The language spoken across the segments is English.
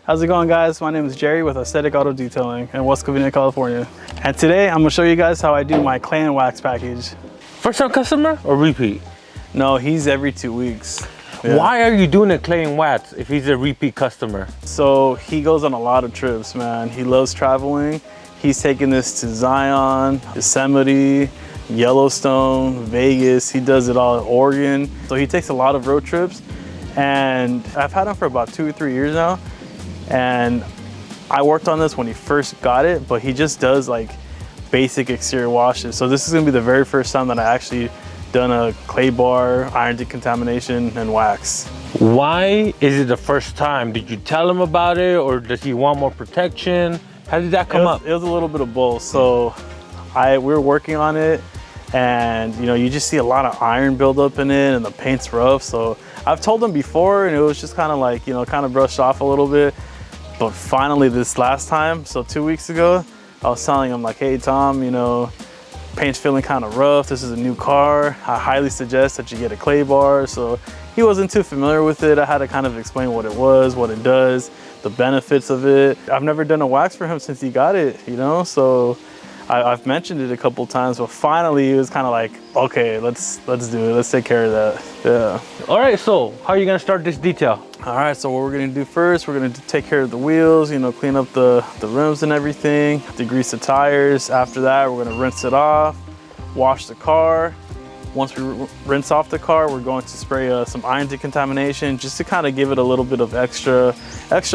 How's it going, guys? My name is Jerry with Aesthetic Auto Detailing in West Covina, California. And today I'm gonna show you guys how I do my clay and wax package. First time customer or repeat? No, he's every 2 weeks. Yeah. Why are you doing a clay and wax if he's a repeat customer? So he goes on a lot of trips, man. He loves traveling. He's taking this to Zion, Yosemite, Yellowstone, Vegas. He does it all, Oregon. So he takes a lot of road trips, and I've had him for about 2 or 3 years now. And I worked on this when he first got it, but he just does like basic exterior washes. So this is gonna be the very first time that I actually done a clay bar, iron decontamination, and wax. Why is it the first time? Did you tell him about it, or does he want more protection? How did that come up? It was a little bit of both. So we were working on it, and you just see a lot of iron buildup in it, and the paint's rough. So I've told him before, and it was just kind of like, kind of brushed off a little bit. But finally this last time, so 2 weeks ago, I was telling him like, hey Tom, paint's feeling kind of rough. This is a new car. I highly suggest that you get a clay bar. So he wasn't too familiar with it. I had to kind of explain what it was, what it does, the benefits of it. I've never done a wax for him since he got it, so I've mentioned it a couple times, but finally he was kind of like, okay, let's do it. Let's take care of that. Yeah. All right, so how are you gonna start this detail? All right, so what we're gonna do first, we're gonna take care of the wheels, clean up the rims and everything, degrease the tires. After that, we're gonna rinse it off, wash the car. Once we rinse off the car, we're going to spray some iron decontamination just to kind of give it a little bit of extra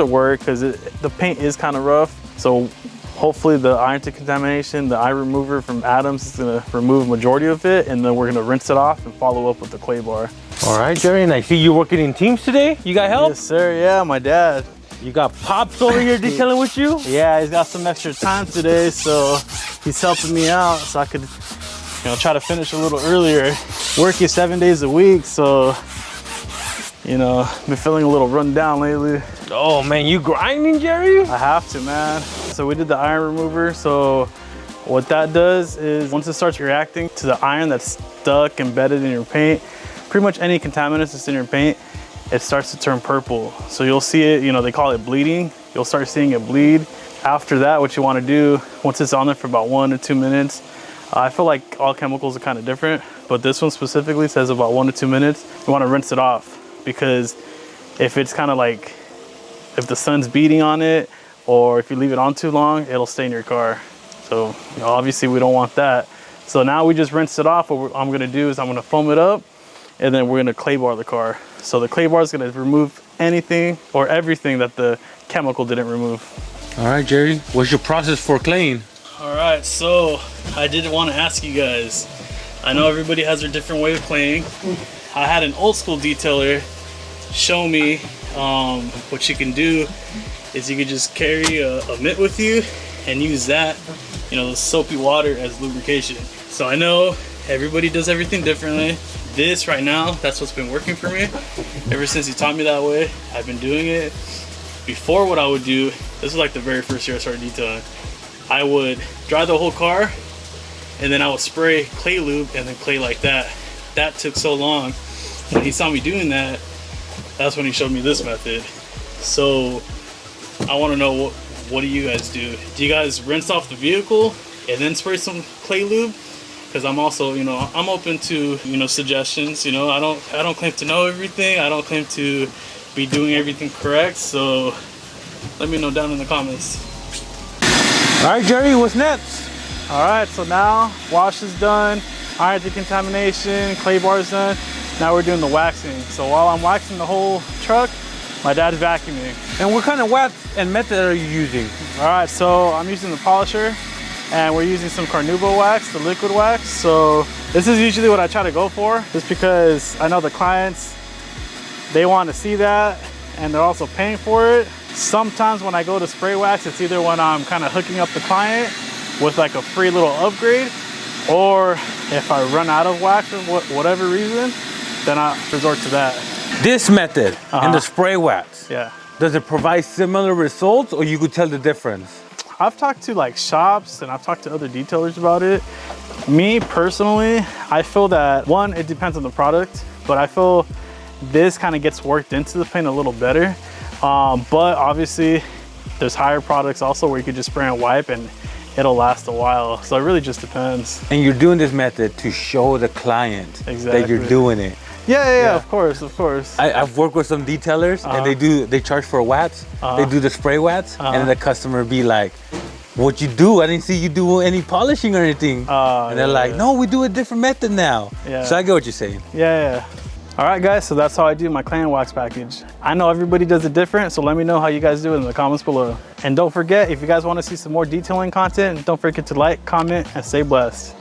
work, because the paint is kind of rough. So hopefully the iron decontamination, the iron remover from Adams is gonna remove a majority of it, and then we're gonna rinse it off and follow up with the clay bar. All right, Jerry, and I see you working in teams today. You got help? Yes, sir. Yeah, my dad. You got Pops over here detailing with you? Yeah, he's got some extra time today, so he's helping me out so I could, try to finish a little earlier. Working 7 days a week, so, been feeling a little run down lately. Oh man, you grinding, Jerry? I have to, man. So we did the iron remover. So what that does is once it starts reacting to the iron that's stuck, embedded in your paint, pretty much any contaminants that's in your paint, it starts to turn purple. So you'll see it, they call it bleeding. You'll start seeing it bleed. After that, what you want to do, once it's on there for about 1 to 2 minutes, I feel like all chemicals are kind of different, but this one specifically says about 1 to 2 minutes. You want to rinse it off, because if it's kind of like, if the sun's beating on it, or if you leave it on too long, it'll stain your car. So obviously we don't want that. So now we just rinse it off. What I'm gonna do is I'm gonna foam it up, and then we're gonna clay bar the car. So the clay bar is gonna remove anything or everything that the chemical didn't remove. All right, Jerry, what's your process for claying? All right, so I did want to ask you guys, I know everybody has their different way of claying. I had an old school detailer show me what you can do is you could just carry a mitt with you and use that, the soapy water as lubrication. So I know everybody does everything differently. This right now, that's what's been working for me. Ever since he taught me that way, I've been doing it. Before, what I would do, this was like the very first year I started detailing, I would dry the whole car, and then I would spray clay lube and then clay like that. That took so long. When he saw me doing that, that's when he showed me this method. So I want to know, what do you guys do? Do you guys rinse off the vehicle and then spray some clay lube? Because I'm also, I'm open to, suggestions. I don't claim to know everything. I don't claim to be doing everything correct. So let me know down in the comments. All right, Jerry, what's next? All right, so now wash is done, iron decontamination, clay bar is done. Now we're doing the waxing. So while I'm waxing the whole truck, my dad's vacuuming. And what kind of wax and method are you using? All right, so I'm using the polisher, and we're using some Carnauba wax, the liquid wax. So this is usually what I try to go for, just because I know the clients, they want to see that, and they're also paying for it. Sometimes when I go to spray wax, it's either when I'm kind of hooking up the client with like a free little upgrade, or if I run out of wax for whatever reason, then I resort to that. This method and the spray wax, yeah, does it provide similar results, or you could tell the difference? I've talked to like shops, and I've talked to other detailers about it. Me personally, I feel that, one, it depends on the product, but I feel this kind of gets worked into the paint a little better. But obviously there's higher products also where you could just spray and wipe and it'll last a while. So it really just depends. And you're doing this method to show the client that you're doing it. Yeah, of course. I've worked with some detailers and they charge for watts. They do the spray watts and then the customer be like, what you do? I didn't see you do any polishing or anything. And they're like, no, we do a different method now. So I get what you're saying. Yeah. All right, guys, so that's how I do my clay and wax package. I know everybody does it different, so let me know how you guys do it in the comments below. And don't forget, if you guys want to see some more detailing content, don't forget to like, comment, and stay blessed.